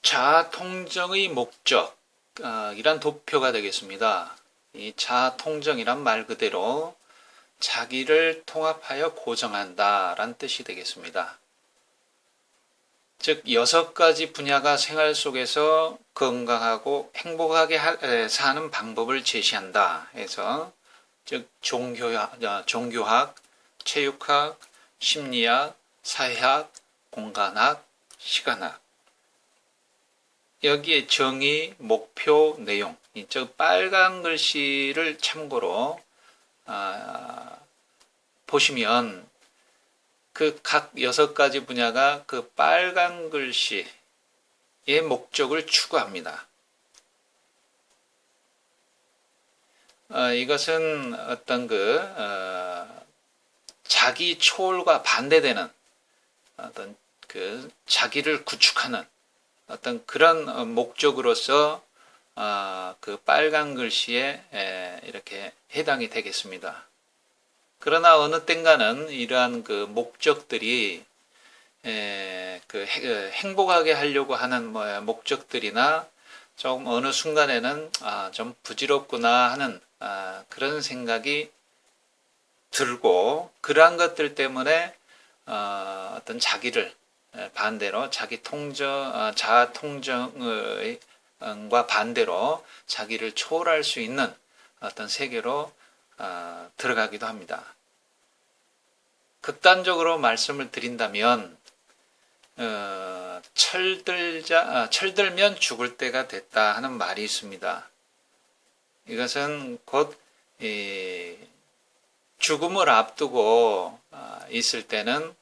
자아통정의 목적, 이란 도표가 되겠습니다. 이 자아통정이란 말 그대로 자기를 통합하여 고정한다 라는 뜻이 되겠습니다. 즉 6가지 분야가 생활 속에서 건강하고 행복하게 사는 방법을 제시한다 해서 즉 종교학, 체육학, 심리학, 사회학, 공간학, 시간학 여기에 정의, 목표, 내용 저 빨간 글씨를 참고로 보시면 그 각 6가지 분야가 그 빨간 글씨의 목적을 추구합니다. 이것은 어떤 자기 초월과 반대되는 어떤 자기를 구축하는 어떤 그런 목적으로서 그 빨간 글씨에 이렇게 해당이 되겠습니다. 그러나 어느 땐가는 이러한 그 목적들이 행복하게 하려고 하는 목적들이나 조금 어느 순간에는 좀 부질없구나 하는 그런 생각이 들고 그러한 것들 때문에 어떤 자기를 반대로 자아 통정과 반대로 자기를 초월할 수 있는 어떤 세계로 들어가기도 합니다. 극단적으로 말씀을 드린다면 철들면 죽을 때가 됐다 하는 말이 있습니다. 이것은 곧 죽음을 앞두고 있을 때는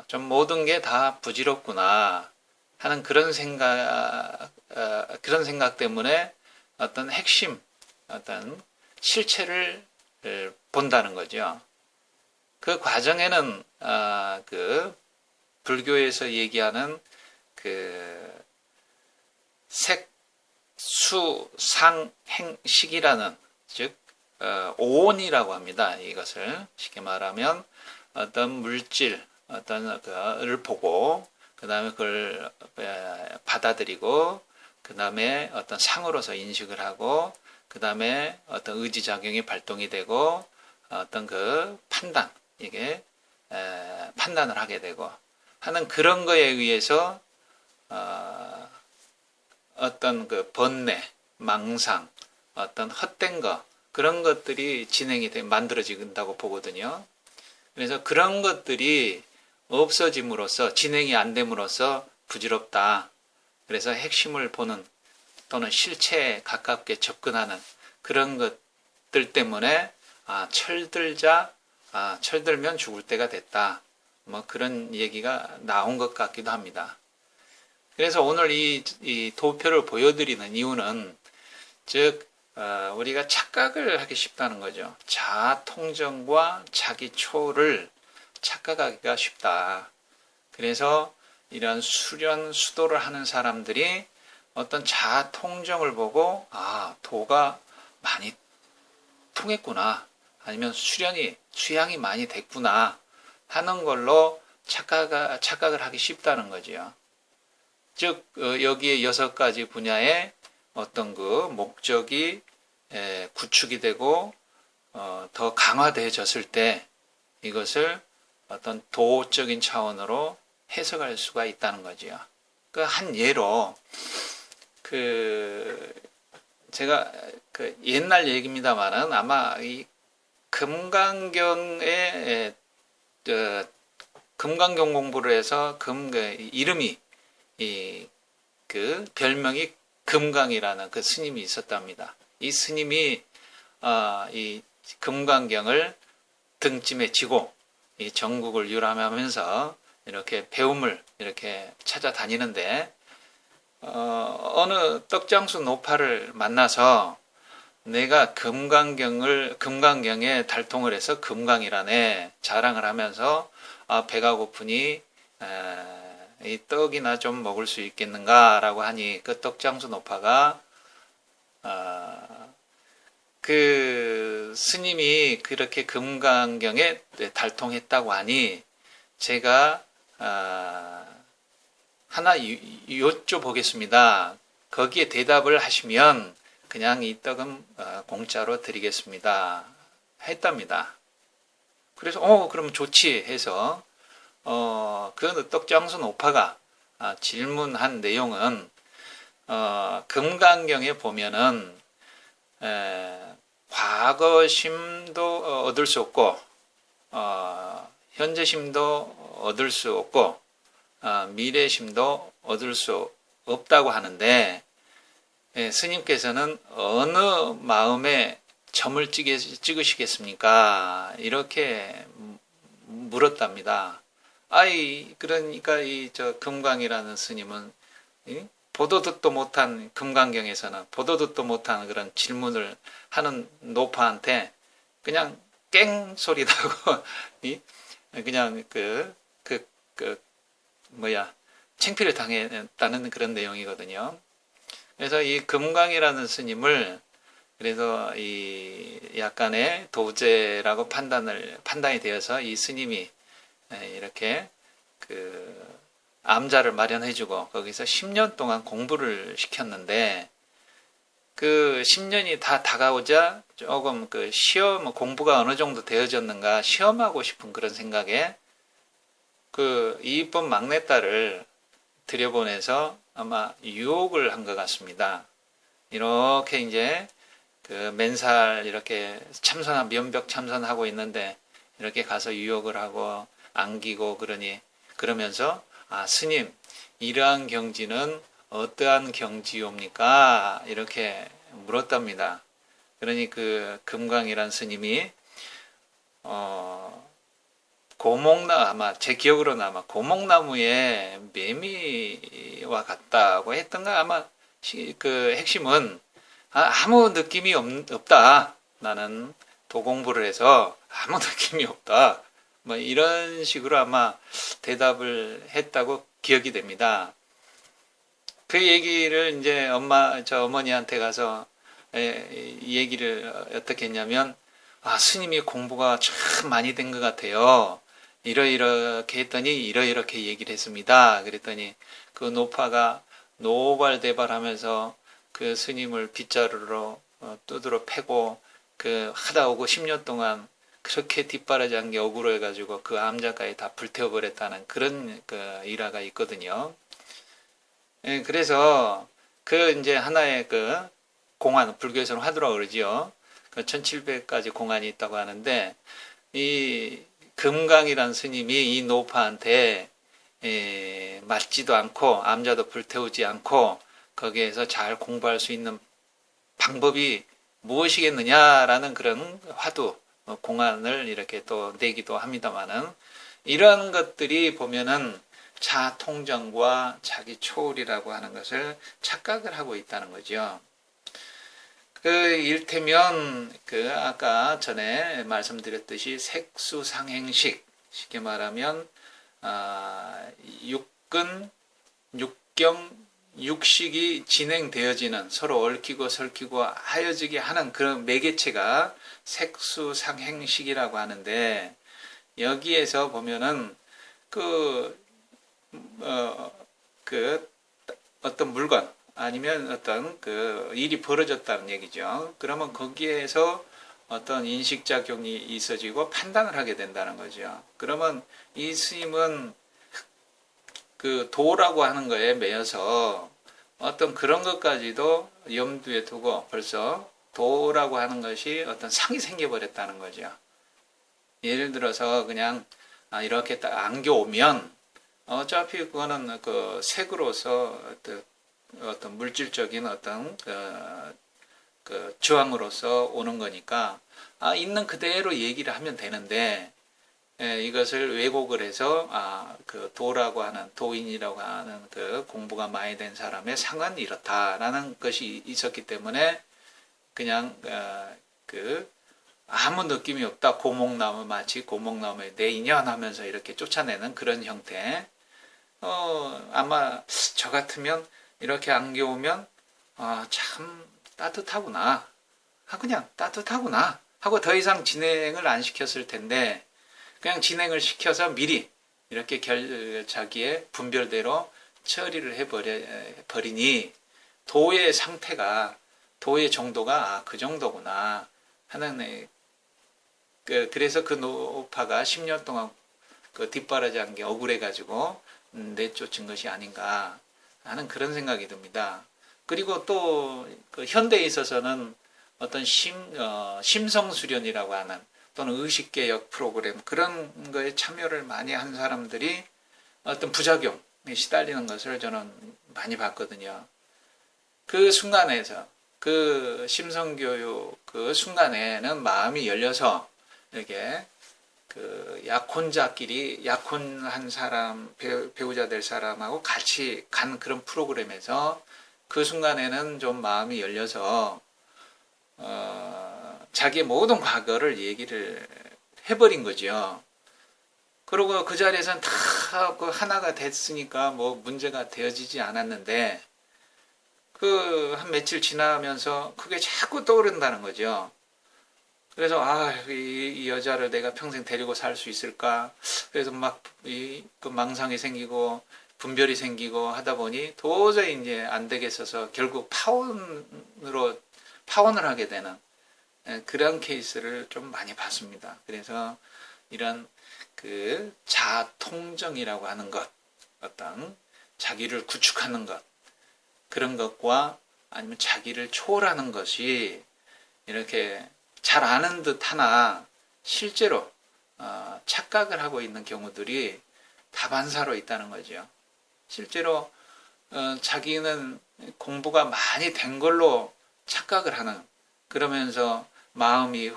좀 모든 게 다 부질없구나 하는 그런 생각 때문에 어떤 핵심, 어떤 실체를 본다는 거죠. 그 과정에는 불교에서 얘기하는 색, 수, 상, 행, 식이라는 즉 오온이라고 합니다. 이것을 쉽게 말하면 어떤 물질, 어떤 거를 보고 그 다음에 그걸 받아들이고 그 다음에 어떤 상으로서 인식을 하고 그 다음에 어떤 의지작용이 발동이 되고 어떤 판단, 이게 판단을 하게 되고 하는 그런 거에 의해서 어떤 번뇌, 망상, 어떤 헛된 거 그런 것들이 만들어진다고 보거든요. 그래서 그런 것들이 없어짐으로써 진행이 안 됨으로써 부질없다. 그래서 핵심을 보는 또는 실체에 가깝게 접근하는 그런 것들 때문에 철들면 죽을 때가 됐다. 그런 얘기가 나온 것 같기도 합니다. 그래서 오늘 이 도표를 보여드리는 이유는 즉 우리가 착각을 하기 쉽다는 거죠. 자아 통정과 자기 초를 착각하기가 쉽다. 그래서 이런 수련, 수도를 하는 사람들이 어떤 자아 통정을 보고 도가 많이 통했구나. 아니면 수양이 많이 됐구나 하는 걸로 착각을 하기 쉽다는 거죠. 즉 여기에 6가지 분야에 어떤 목적이 구축이 되고 더 강화되어졌을 때 이것을 어떤 도적인 차원으로 해석할 수가 있다는 거죠. 한 예로 제가 옛날 얘기입니다만은 아마 이 금강경에 금강경 공부를 해서 이름이 별명이 금강이라는 그 스님이 있었답니다. 이 스님이 이 금강경을 등짐에 지고 이 전국을 유람하면서 이렇게 배움을 이렇게 찾아다니는데 어느 떡장수 노파를 만나서 내가 금강경에 달통을 해서 금강이라네 자랑을 하면서 배가 고프니 이 떡이나 좀 먹을 수 있겠는가라고 하니 그 떡장수 노파가 그 스님이 그렇게 금강경에 달통했다고 하니 제가 하나 여쭤보겠습니다. 거기에 대답을 하시면 그냥 이 떡은 공짜로 드리겠습니다. 했답니다. 그래서 그럼 좋지 해서 그 떡장수 노파가 질문한 내용은 금강경에 보면은 과거심도 얻을 수 없고 현재심도 얻을 수 없고 미래심도 얻을 수 없다고 하는데 스님께서는 어느 마음에 점을 찍으시겠습니까? 이렇게 물었답니다. 그러니까 저 금광이라는 스님은 보도 듣도 못한 금강경에서는 보도 듣도 못한 그런 질문을 하는 노파한테 그냥 깽 소리 나고 그냥 창피를 당했다는 그런 내용이거든요. 그래서 이 금광이라는 스님을 그래서 이 약간의 도제라고 판단이 되어서 이 스님이 이렇게 암자를 마련해주고 거기서 10년 동안 공부를 시켰는데 그 10년이 다 다가오자 조금 시험 공부가 어느 정도 되어졌는가 시험하고 싶은 그런 생각에 이쁜 막내딸을 들여보내서 아마 유혹을 한 것 같습니다. 이렇게 이제 맨살 이렇게 면벽 참선하고 있는데 이렇게 가서 유혹을 하고 안기고 그러면서 스님 이러한 경지는 어떠한 경지옵니까? 이렇게 물었답니다. 그러니 금광이란 스님이 아마 제 기억으로는 아마 고목나무의 매미와 같다고 했던가 아마 핵심은 아무 느낌이 없다. 나는 도공부를 해서 아무 느낌이 없다. 뭐 이런 식으로 아마 대답을 했다고 기억이 됩니다. 그 얘기를 이제 저 어머니한테 가서 얘기를 어떻게 했냐면 스님이 공부가 참 많이 된 것 같아요. 이러이렇게 했더니 이러이렇게 얘기를 했습니다. 그랬더니 그 노파가 노발대발하면서 그 스님을 빗자루로 두드러 패고 하다 오고 10년 동안 그렇게 뒷바라지한 게 억울해가지고 그 암자까지 다 불태워버렸다는 그런 일화가 있거든요. 그래서 이제 하나의 공안, 불교에서는 화두라고 그러지요. 1700가지 공안이 있다고 하는데 이 금강이란 스님이 이 노파한테 맞지도 않고 암자도 불태우지 않고 거기에서 잘 공부할 수 있는 방법이 무엇이겠느냐라는 그런 화두, 공안을 이렇게 또 내기도 합니다만은 이런 것들이 보면은 자통정과 자기 초월이라고 하는 것을 착각을 하고 있다는 거죠. 일테면 아까 전에 말씀드렸듯이 색수상행식, 쉽게 말하면 육근, 육경, 육식이 진행되어지는 서로 얽히고 설키고 하여지게 하는 그런 매개체가 색수상행식이라고 하는데 여기에서 보면은 어떤 물건 아니면 어떤 일이 벌어졌다는 얘기죠. 그러면 거기에서 어떤 인식작용이 있어지고 판단을 하게 된다는 거죠. 그러면 이 스님은 도라고 하는 거에 매여서 어떤 그런 것까지도 염두에 두고 벌써 도라고 하는 것이 어떤 상이 생겨버렸다는 거죠. 예를 들어서 그냥 이렇게 딱 안겨오면 어차피 그거는 색으로서 어떤 물질적인 어떤 저항으로서 오는 거니까 있는 그대로 얘기를 하면 되는데 이것을 왜곡을 해서 도라고 하는 도인이라고 하는 공부가 많이 된 사람의 상은 이렇다라는 것이 있었기 때문에 그냥 아무 느낌이 없다. 고목나무 마치 고목나무에 내 인연 하면서 이렇게 쫓아내는 그런 형태. 아마 저 같으면 이렇게 안겨오면 참 따뜻하구나. 그냥 따뜻하구나 하고 더 이상 진행을 안 시켰을 텐데 그냥 진행을 시켜서 미리 이렇게 자기의 분별대로 처리를 해버리니 도의 상태가, 도의 정도가 그 정도구나 하는, 그래서 그 노파가 10년 동안 그 뒷바라지한 게 억울해가지고 내쫓은 것이 아닌가 하는 그런 생각이 듭니다. 그리고 또 그 현대에 있어서는 어떤 심성수련이라고 하는 또는 의식개혁 프로그램 그런 거에 참여를 많이 한 사람들이 어떤 부작용에 시달리는 것을 저는 많이 봤거든요. 그 순간에서 그 심성교육 그 순간에는 마음이 열려서 이렇게 그 약혼자끼리 약혼한 사람 배우자 될 사람하고 같이 간 그런 프로그램에서 그 순간에는 좀 마음이 열려서 자기의 모든 과거를 얘기를 해버린 거죠. 그리고 그 자리에서는 다 그 하나가 됐으니까 뭐 문제가 되어지지 않았는데 그 한 며칠 지나면서 그게 자꾸 떠오른다는 거죠. 그래서 이 여자를 내가 평생 데리고 살 수 있을까? 그래서 막 그 망상이 생기고 분별이 생기고 하다 보니 도저히 이제 안 되겠어서 결국 파혼을 하게 되는 그런 케이스를 좀 많이 봤습니다. 그래서 이런 그 자통정이라고 하는 것, 어떤 자기를 구축하는 것, 그런 것과 아니면 자기를 초월하는 것이 이렇게 잘 아는 듯 하나 실제로 착각을 하고 있는 경우들이 다반사로 있다는 거죠. 실제로 자기는 공부가 많이 된 걸로 착각을 하는, 그러면서 마음이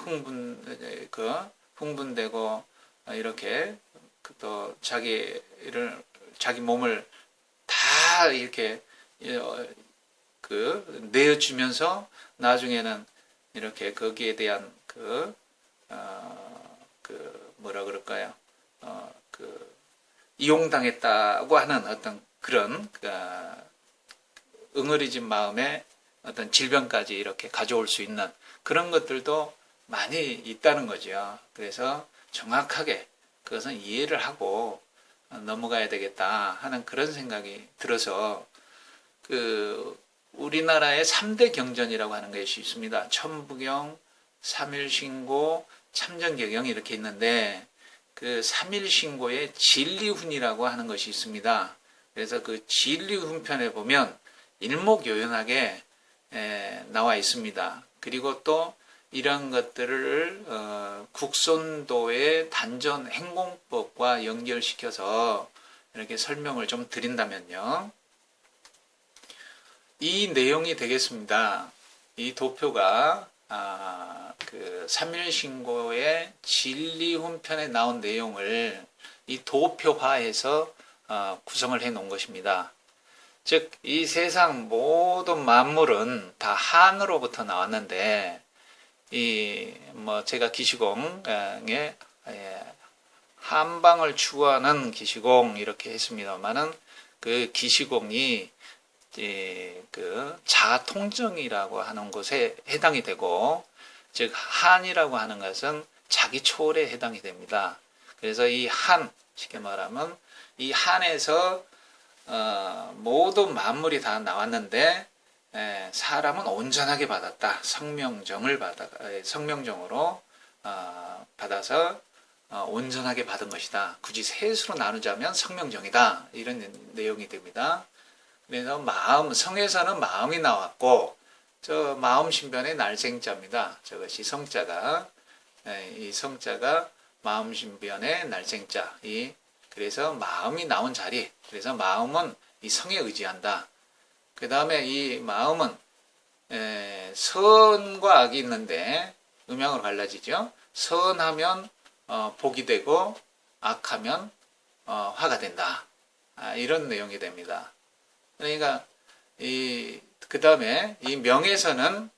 흥분되고 이렇게 또 자기 몸을 다 이렇게 내어주면서 나중에는 이렇게 거기에 대한 뭐라 그럴까요? 이용당했다고 하는 어떤 그런 응어리진 마음에 어떤 질병까지 이렇게 가져올 수 있는 그런 것들도 많이 있다는 거죠. 그래서 정확하게 그것은 이해를 하고 넘어가야 되겠다 하는 그런 생각이 들어서 우리나라의 3대 경전이라고 하는 것이 있습니다. 천부경, 삼일신고, 참전경영 이렇게 있는데 그 삼일신고에 진리훈이라고 하는 것이 있습니다. 그래서 그 진리훈편에 보면 일목요연하게 나와 있습니다. 그리고 또 이런 것들을 국선도의 단전 행공법과 연결시켜서 이렇게 설명을 좀 드린다면요. 이 내용이 되겠습니다. 이 도표가 그 삼일신고의 진리훈편에 나온 내용을 이 도표화해서 구성을 해 놓은 것입니다. 즉, 이 세상 모든 만물은 다 한으로부터 나왔는데, 제가 기시공에 한방을 추구하는 기시공 이렇게 했습니다만은 그 기시공이 그 자통정이라고 하는 곳에 해당이 되고, 즉 한이라고 하는 것은 자기 초월에 해당이 됩니다. 그래서 이 한, 쉽게 말하면 이 한에서 모든 만물이 다 나왔는데 사람은 온전하게 받았다. 성명정으로 받아서 온전하게 받은 것이다. 굳이 셋으로 나누자면 성명정이다. 이런 내용이 됩니다. 그래서 성에서는 마음이 나왔고, 저 마음신변의 날생자입니다. 저것이 성자가, 이 성자가 마음신변의 날생자. 그래서 마음이 나온 자리. 그래서 마음은 이 성에 의지한다. 그 다음에 이 마음은, 선과 악이 있는데, 음양으로 갈라지죠. 선하면, 복이 되고, 악하면, 화가 된다. 이런 내용이 됩니다. 그러니까 그 다음에 이 명에서는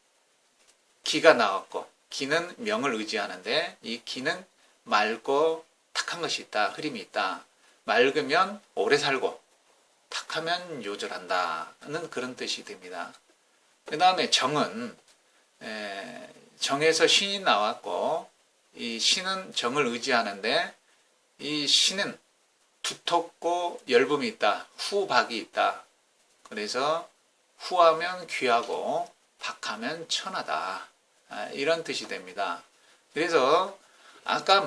기가 나왔고, 기는 명을 의지하는데 이 기는 맑고 탁한 것이 있다. 흐림이 있다. 맑으면 오래 살고 탁하면 요절한다는 그런 뜻이 됩니다. 그 다음에 정은 정에서 신이 나왔고, 이 신은 정을 의지하는데 이 신은 두텁고 열붐이 있다. 후박이 있다. 그래서 후하면 귀하고 박하면 천하다. 이런 뜻이 됩니다. 그래서 아까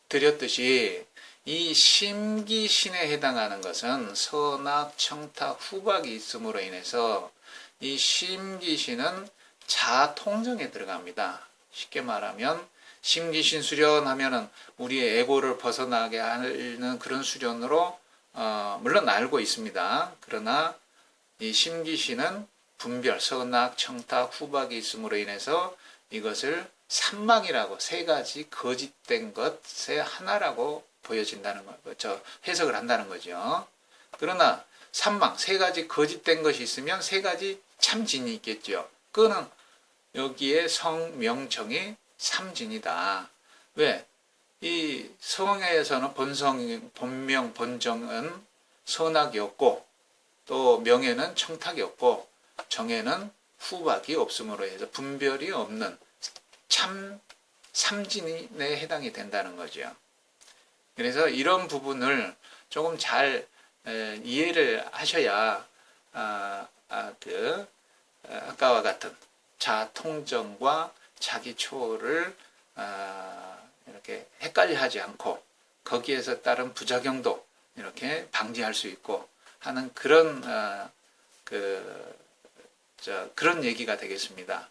드렸듯이 이 심기신에 해당하는 것은 선악, 청탁, 후박이 있음으로 인해서 이 심기신은 자통정에 들어갑니다. 쉽게 말하면 심기신 수련하면은 우리의 에고를 벗어나게 하는 그런 수련으로 물론 알고 있습니다. 그러나 이 심기신은 분별, 선악, 청탁, 후박이 있음으로 인해서 이것을 삼망이라고 세 가지 거짓된 것의 하나라고 보여진다는 거죠. 해석을 한다는 거죠. 그러나 삼망, 세 가지 거짓된 것이 있으면 세 가지 참진이 있겠죠. 그거는 여기에 성, 명, 정이 삼진이다. 왜? 이 성에서는 본명, 본정은 선악이 없고 또 명에는 청탁이 없고 정에는 후박이 없음으로 해서 분별이 없는 참 삼진에 해당이 된다는 거죠. 그래서 이런 부분을 조금 잘 이해를 하셔야 아까와 같은 자통정과 자기 초를 이렇게 헷갈려 하지 않고 거기에서 따른 부작용도 이렇게 방지할 수 있고 하는 그런 그런 얘기가 되겠습니다.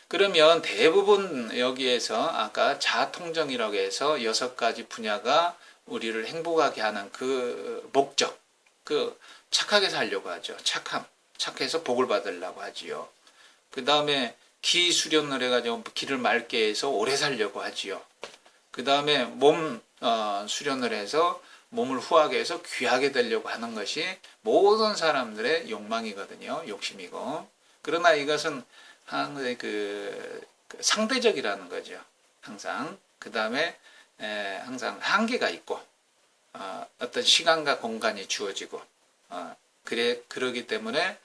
그러면 대부분 여기에서 아까 자통정이라고 해서 6가지 분야가 우리를 행복하게 하는 그 목적, 그 착하게 살려고 하죠. 착해서 복을 받으려고 하지요. 그 다음에 기 수련을 해가지고 기를 맑게 해서 오래 살려고 하지요. 그 다음에 몸 수련을 해서 몸을 후하게 해서 귀하게 되려고 하는 것이 모든 사람들의 욕망이거든요. 욕심이고. 그러나 이것은 항상 상대적이라는 거죠. 항상. 그 다음에 항상 한계가 있고 어떤 시간과 공간이 주어지고 그러기 때문에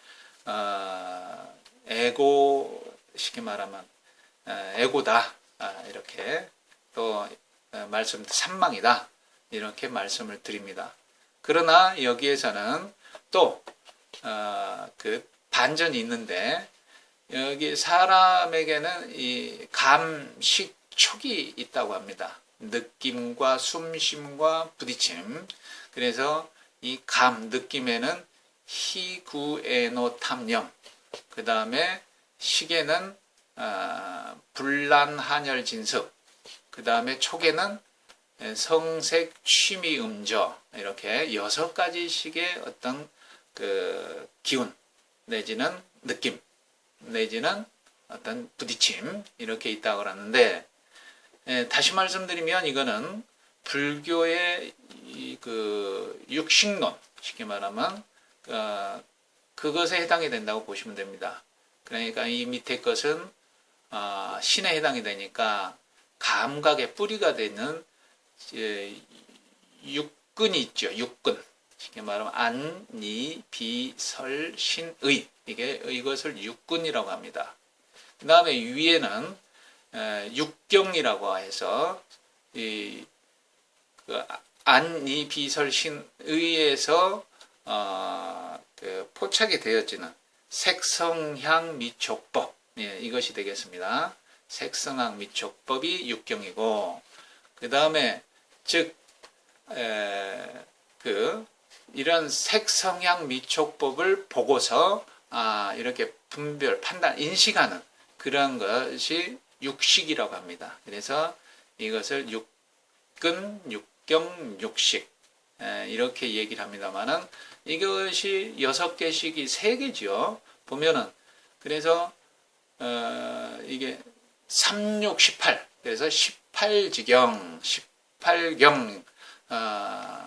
쉽게 말하면 에고다. 이렇게 또 삼망이다. 이렇게 말씀을 드립니다. 그러나 여기에서는 또 그 반전이 있는데 여기 사람에게는 이 감식 촉이 있다고 합니다. 느낌과 숨심과 부딪힘. 그래서 이 느낌에는 희구애노 탐념. 그 다음에 식에는 불란한열 진습. 그 다음에 촉에는 성색 취미 음저. 이렇게 6가지 식의 어떤 그 기운 내지는 느낌 내지는 어떤 부딪힘 이렇게 있다고 그러는데 다시 말씀드리면 이거는 불교의 그 육식론 쉽게 말하면 그것에 해당이 된다고 보시면 됩니다. 그러니까 이 밑에 것은 신에 해당이 되니까 감각의 뿌리가 되는 육근이 있죠. 육근. 쉽게 말하면 안, 니, 비, 설, 신, 의. 이것을 육근이라고 합니다. 그 다음에 위에는 육경이라고 해서 안, 니, 비, 설, 신, 의에서 포착이 되어지는 색성향 미촉법. 예, 이것이 되겠습니다. 색성향 미촉법이 육경이고 그 다음에 즉 이런 색성향 미촉법을 보고서 이렇게 분별, 판단, 인식하는 그런 것이 육식이라고 합니다. 그래서 이것을 육근, 육경, 육식 이렇게 얘기를 합니다만은 이것이 6개씩이 3개죠. 보면은 그래서 이게 3, 6, 18 그래서 18지경, 18경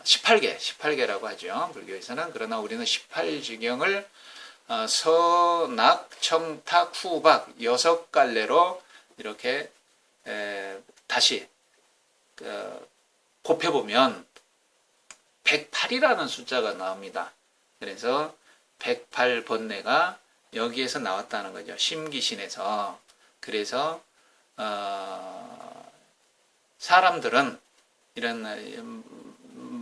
18개라고 하죠. 불교에서는. 그러나 우리는 18지경을 선악, 청탁, 후박 6갈래로 이렇게 다시 곱해보면 108이라는 숫자가 나옵니다. 그래서 108번뇌가 여기에서 나왔다는 거죠. 심기신에서. 그래서 사람들은 이런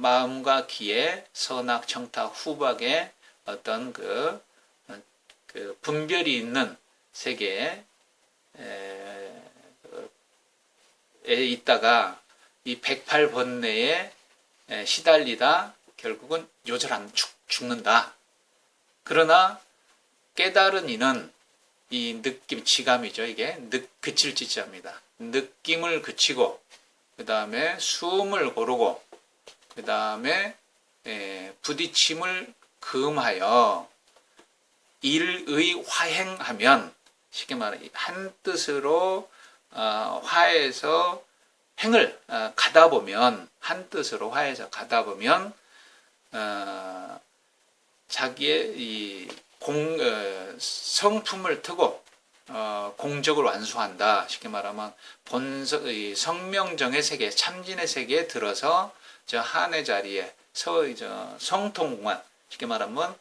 마음과 기에 선악, 청탁, 후박의 어떤 그 분별이 있는 세계에 있다가 이 108번뇌에 시달리다 결국은 요절한 죽는다. 그러나 깨달은 이는 이 느낌, 지감이죠. 이게 그칠 지자입니다. 느낌을 그치고 그 다음에 숨을 고르고 그 다음에 부딪힘을 금하여 일의 화행하면, 쉽게 말해 한 뜻으로 화해서 행을 가다 보면, 한 뜻으로 화해서 가다 보면 자기의 이 성품을 트고 공적을 완수한다. 쉽게 말하면 성명정의 세계, 참진의 세계에 들어서 저 한의 자리에 성통공안, 쉽게 말하면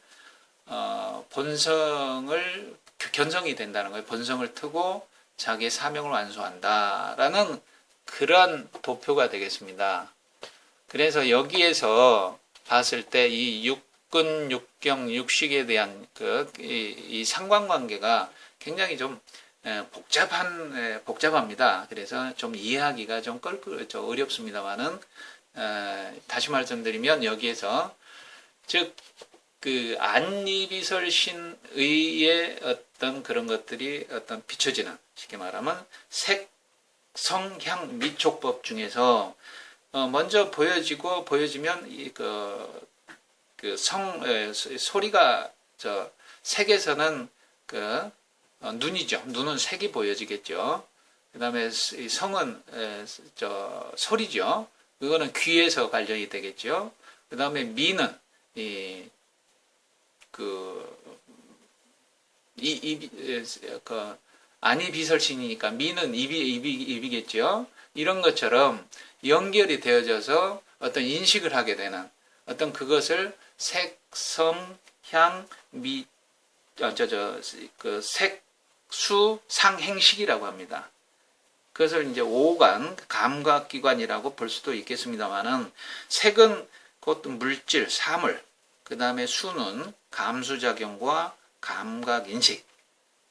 본성을 견성이 된다는 거예요. 본성을 트고 자기의 사명을 완수한다라는 그런 도표가 되겠습니다. 그래서 여기에서 봤을 때 이 육근, 육경, 육식에 대한 이 상관관계가 굉장히 좀 복잡합니다. 그래서 좀 이해하기가 좀 어렵습니다만은 다시 말씀드리면 여기에서 즉 그 안니비설신의의 어떤 그런 것들이 어떤 비춰지는, 쉽게 말하면 색, 성, 향, 미촉법 중에서 먼저 보여지면 소리가 색에서는 눈이죠. 눈은 색이 보여지겠죠. 그 다음에 성은 소리죠. 그거는 귀에서 관련이 되겠죠. 그 다음에 미는 안이 비설신이니까 미는 입이겠죠. 이런 것처럼 연결이 되어져서 어떤 인식을 하게 되는 어떤 그것을 색, 성, 향, 색, 수, 상, 행식이라고 합니다. 그것을 이제 오감, 감각기관이라고 볼 수도 있겠습니다만은, 색은 곧 물질, 사물, 그 다음에 수는 감수작용과 감각인식,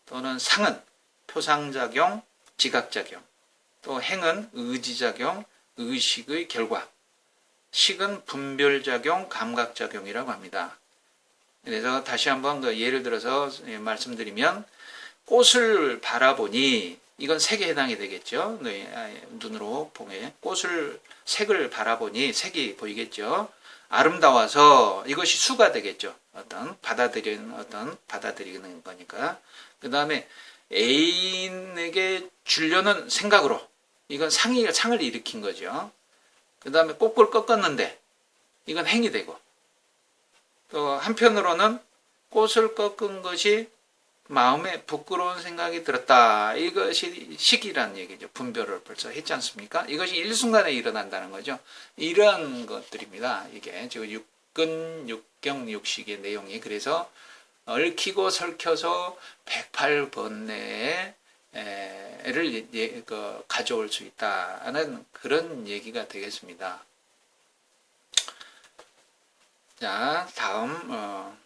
또는 상은 표상작용, 지각작용, 또 행은 의지작용, 의식의 결과, 식은 분별작용, 감각작용이라고 합니다. 그래서 다시 한번 예를 들어서 말씀드리면, 꽃을 바라보니, 이건 색에 해당이 되겠죠. 눈으로 보면 색을 바라보니 색이 보이겠죠. 아름다워서 이것이 수가 되겠죠. 받아들이는 거니까. 그 다음에 애인에게 주려는 생각으로, 이건 상을 일으킨 거죠. 그 다음에 꽃을 꺾었는데 이건 행이 되고, 또 한편으로는 꽃을 꺾은 것이 마음에 부끄러운 생각이 들었다. 이것이 식이라는 얘기죠. 분별을 벌써 했지 않습니까? 이것이 일순간에 일어난다는 거죠. 이러한 것들입니다. 이게 지금 육근, 육경, 육식의 내용이. 그래서 얽히고 설켜서 108번뇌를 가져올 수 있다는 그런 얘기가 되겠습니다. 자, 다음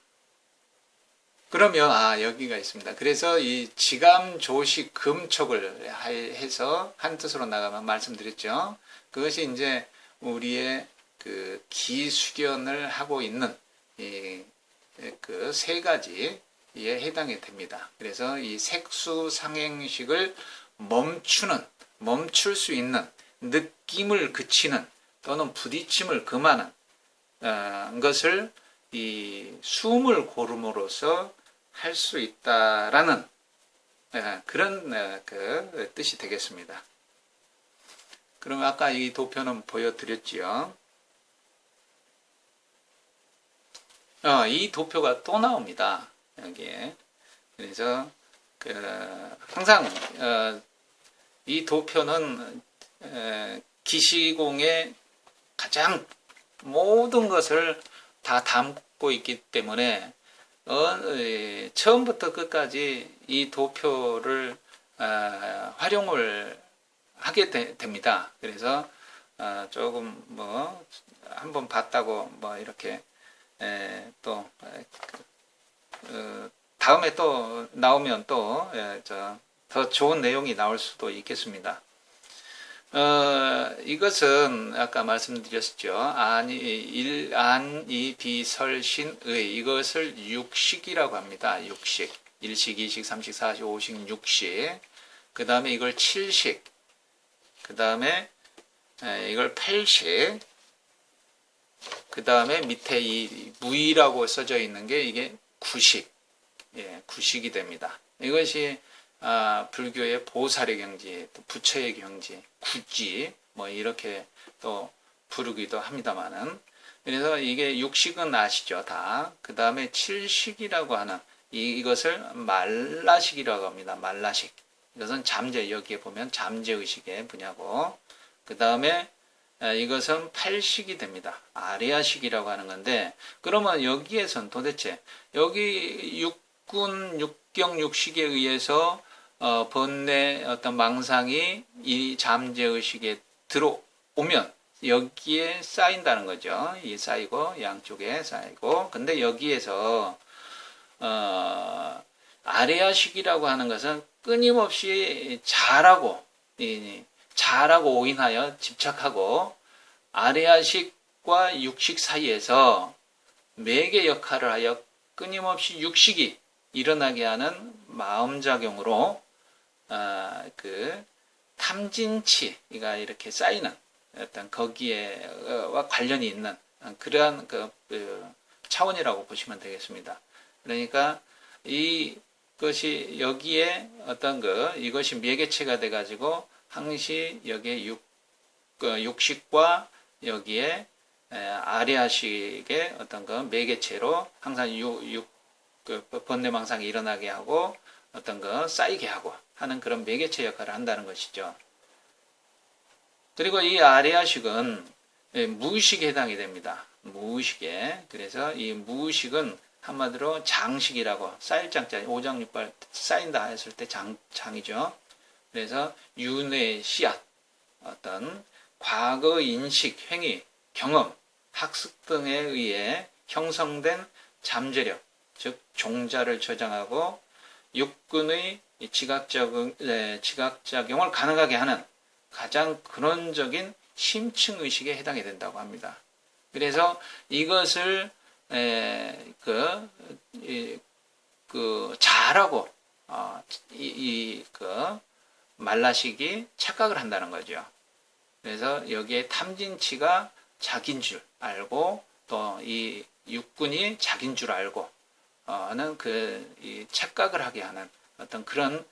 그러면 여기가 있습니다. 그래서 이 지감, 조식, 금촉을 해서 한 뜻으로 나가면 말씀드렸죠. 그것이 이제 우리의 그 기수련을 하고 있는 그 세 가지에 해당이 됩니다. 그래서 이 색수 상행식을 멈출 수 있는, 느낌을 그치는 또는 부딪힘을 금하는 것을 이 숨을 고름으로써 할 수 있다라는 그런 그 뜻이 되겠습니다. 그럼 아까 이 도표는 보여드렸지요. 이 도표가 또 나옵니다. 여기에. 그래서 항상 이 도표는 기시공의 가장 모든 것을 다 담고 있기 때문에 처음부터 끝까지 이 도표를 활용을 하게 됩니다. 그래서 조금 뭐 한번 봤다고 뭐 이렇게 또 다음에 또 나오면 또 더 좋은 내용이 나올 수도 있겠습니다. 이것은 아까 말씀드렸죠. 안이비설신의 이것을 육식이라고 합니다. 육식. 1식, 2식, 3식, 4식, 5식, 6식. 그 다음에 이걸 7식. 그 다음에 이걸 8식. 그 다음에 밑에 이 무이라고 써져 있는 게 이게 9식. 예, 9식이 됩니다. 이것이 불교의 보살의 경지, 또 부처의 경지, 구지, 뭐 이렇게 또 부르기도 합니다만은. 그래서 이게 육식은 아시죠, 다. 그 다음에 칠식이라고 하는 이것을 말라식이라고 합니다. 말라식. 이것은 잠재, 여기에 보면 잠재의식의 분야고. 그 다음에 이것은 팔식이 됩니다. 아리아식이라고 하는 건데, 그러면 여기에선 도대체 여기 육군, 육경, 육식에 의해서 번뇌 어떤 망상이 이 잠재의식에 들어오면 여기에 쌓인다는 거죠. 이 쌓이고 양쪽에 쌓이고. 근데 여기에서 아레아식이라고 하는 것은 끊임없이 잘하고 오인하여 집착하고 아레아식과 육식 사이에서 매개 역할을 하여 끊임없이 육식이 일어나게 하는 마음작용으로 그 탐진치가 이렇게 쌓이는 어떤 거기에와 관련이 있는 그러한 그 차원이라고 보시면 되겠습니다. 그러니까 이것이 여기에 어떤 이것이 매개체가 돼가지고 항시 여기에 육식과 여기에 아리아식의 어떤 매개체로 항상 번뇌망상이 일어나게 하고 어떤 쌓이게 하고 하는 그런 매개체 역할을 한다는 것이죠. 그리고 이 아리아식은 무의식에 해당이 됩니다. 무의식에. 그래서 이 무의식은 한마디로 장식이라고 쌓일 장자, 오장육발 쌓인다 했을 때 장이죠. 그래서 윤회, 씨앗, 어떤 과거 인식, 행위, 경험, 학습 등에 의해 형성된 잠재력, 즉 종자를 저장하고 육군의 지각작용을 가능하게 하는 가장 근원적인 심층의식에 해당이 된다고 합니다. 그래서 이것을 잘하고 말라식이 착각을 한다는 거죠. 그래서 여기에 탐진치가 자기인 줄 알고 또 이 육군이 자기인 줄 알고 하는 이 착각을 하게 하는 어떤 그런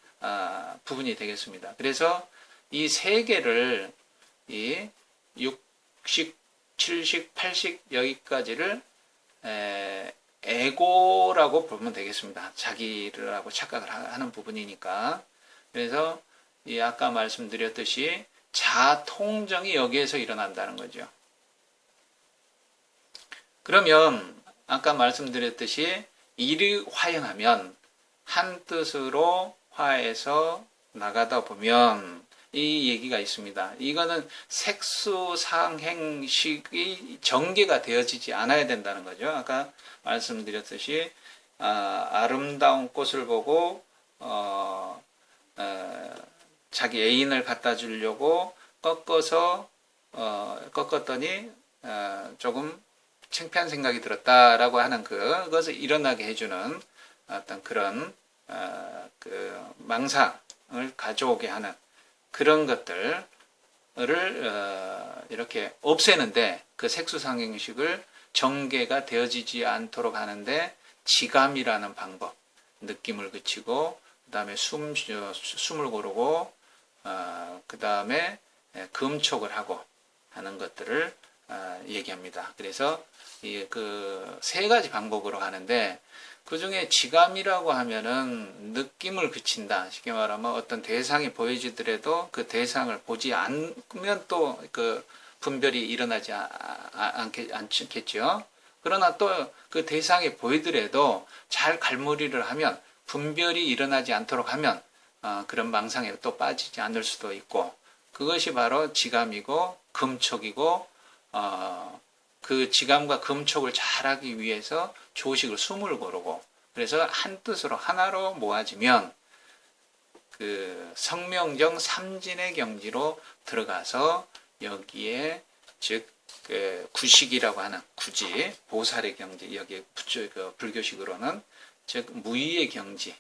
부분이 되겠습니다. 그래서 이 세 개를 이 6식, 7식, 8식 여기까지를 에고라고 보면 되겠습니다. 자기라고 착각을 하는 부분이니까. 그래서 이 아까 말씀드렸듯이 자통정이 여기에서 일어난다는 거죠. 그러면 아까 말씀드렸듯이 일이 화행하면 한 뜻으로 화해서 나가다 보면 이 얘기가 있습니다. 이거는 색수상행식이 전개가 되어지지 않아야 된다는 거죠. 아까 말씀드렸듯이 아름다운 꽃을 보고 자기 애인을 갖다 주려고 꺾었더니 조금 창피한 생각이 들었다라고 하는 그것을 일어나게 해주는 어떤 그런 망상을 가져오게 하는 그런 것들을 이렇게 없애는데 그 색수상행식을 전개가 되어지지 않도록 하는데 지감이라는 방법, 느낌을 그치고 그 다음에 숨을 고르고 그 다음에 금촉을 하고 하는 것들을 얘기합니다. 그래서 그 세 가지 방법으로 가는데 그 중에 지감이라고 하면은 느낌을 그친다. 쉽게 말하면 어떤 대상이 보여지더라도 그 대상을 보지 않으면 또 그 분별이 일어나지 않겠죠. 그러나 또 그 대상이 보이더라도 잘 갈무리를 하면 분별이 일어나지 않도록 하면 그런 망상에 또 빠지지 않을 수도 있고 그것이 바로 지감이고 금촉이고 그 지감과 금촉을 잘하기 위해서 조식을 숨을 고르고 그래서 한 뜻으로 하나로 모아지면 그 성명정 삼진의 경지로 들어가서 여기에 즉 구식이라고 하는 구지 보살의 경지 여기 불교식으로는 즉 무의의 경지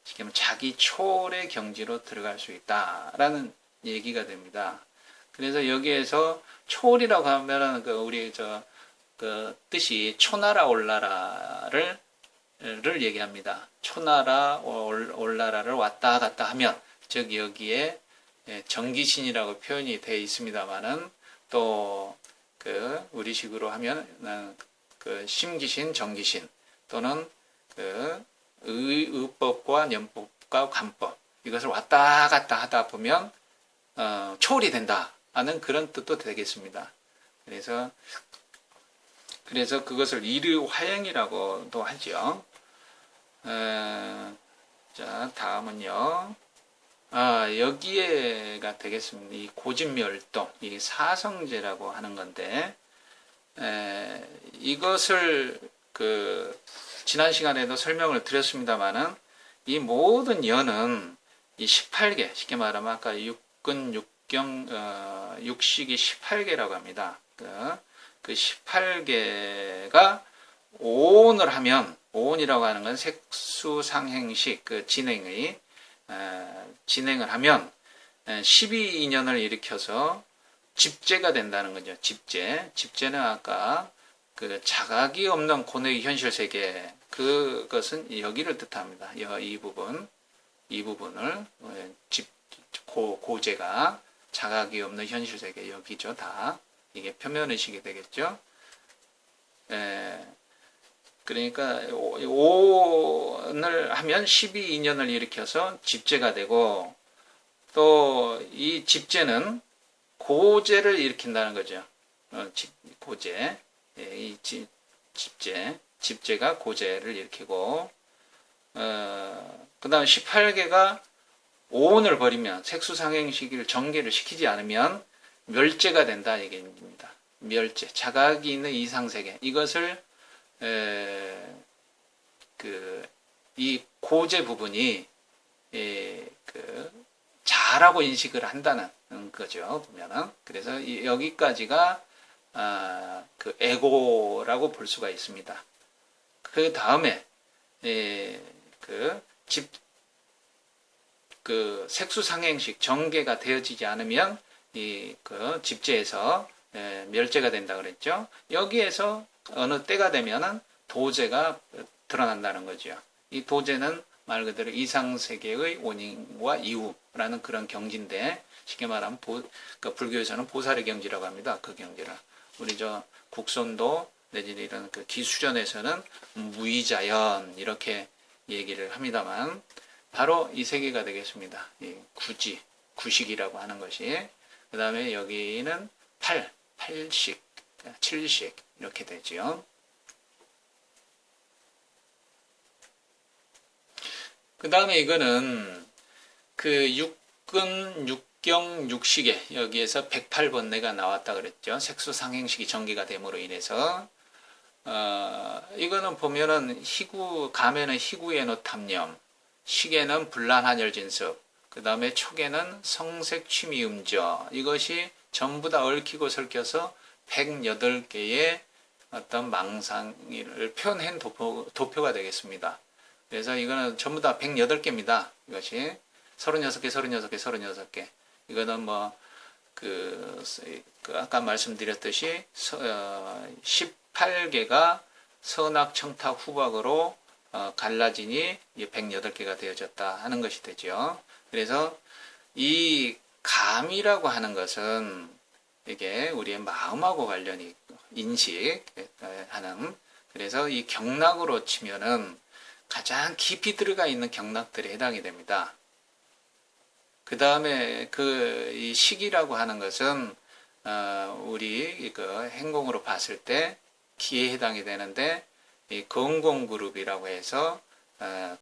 지금 자기 초월의 경지로 들어갈 수 있다라는 얘기가 됩니다. 그래서 여기에서 초월이라고 하면은 우리 그 뜻이 초나라 올나라를 얘기합니다. 초나라 올나라를 왔다 갔다 하면 즉 여기에 정기신이라고 표현이 되어 있습니다만은 또 그 우리식으로 하면 그 심기신, 정기신 또는 그 의법과 년법과 관법 이것을 왔다 갔다 하다 보면 초월이 된다 하는 그런 뜻도 되겠습니다. 그래서 그것을 이르화영이라고도 하죠. 자, 다음은요. 여기에가 되겠습니다. 이 고진멸동, 이 사성제라고 하는 건데, 이것을 지난 시간에도 설명을 드렸습니다만은, 이 모든 연은 이 18개, 쉽게 말하면 아까 육근, 육경, 육식이 18개라고 합니다. 그 18개가 오온을 하면, 오온이라고 하는 건 색수상행식, 진행을 하면 12인연을 일으켜서 집재가 된다는 거죠. 집재는 아까 그 자각이 없는 고뇌의 현실 세계, 그것은 여기를 뜻합니다. 이 부분을 고재가 자각이 없는 현실 세계 여기죠. 다 이게 표면의식이 되겠죠. 그러니까 5를 하면 12인연을 일으켜서 집재가 되고 또 이 집재는 고재를 일으킨다는 거죠. 고재, 이 집재가 고재를 일으키고 그 다음 18개가 오온을 버리면 색수상행식을 전개를 시키지 않으면 멸재가 된다 얘기입니다. 멸재, 자각이 있는 이상세계 이것을 이 고재 부분이 자라고 인식을 한다는 거죠. 보면은 그래서 여기까지가 그 에고라고 볼 수가 있습니다. 그 다음에 색수상행식 전개가 되어지지 않으면 그 집재에서 멸재가 된다 그랬죠. 여기에서 어느 때가 되면은 도재가 드러난다는 거죠. 이 도재는 말 그대로 이상세계의 원인과 이후라는 그런 경지인데 쉽게 말하면 불교에서는 보살의 경지라고 합니다. 그 경지를 우리 국선도 내지는 이런 기수전에서는 무의자연 이렇게 얘기를 합니다만 바로 이 세계가 되겠습니다. 이 구식이라고 하는 것이 그 다음에 여기는 8식, 7식 이렇게 되죠. 그 다음에 이거는 육근, 육경, 육식에 여기에서 108번뇌가 나왔다 그랬죠. 색수상행식이 전개가 됨으로 인해서 이거는 보면은 감에는 희구의 노탐념, 식에는 불란한열진섭, 그 다음에 촉에는 성색취미음저 이것이 전부 다 얽히고 설켜서 108개의 어떤 망상을 표현한 도표가 되겠습니다. 그래서 이거는 전부 다 108개입니다. 이것이 36개, 36개, 36개. 이거는 아까 말씀드렸듯이 18개가 선악, 청탁, 후박으로 갈라지니 108개가 되어졌다 하는 것이 되죠. 그래서 이 감이라고 하는 것은 이게 우리의 마음하고 관련이 있고 인식하는 그래서 이 경락으로 치면은 가장 깊이 들어가 있는 경락들에 해당이 됩니다. 그 다음에 이 식이라고 하는 것은 우리 행공으로 봤을 때 기에 해당이 되는데 이 건공그룹이라고 해서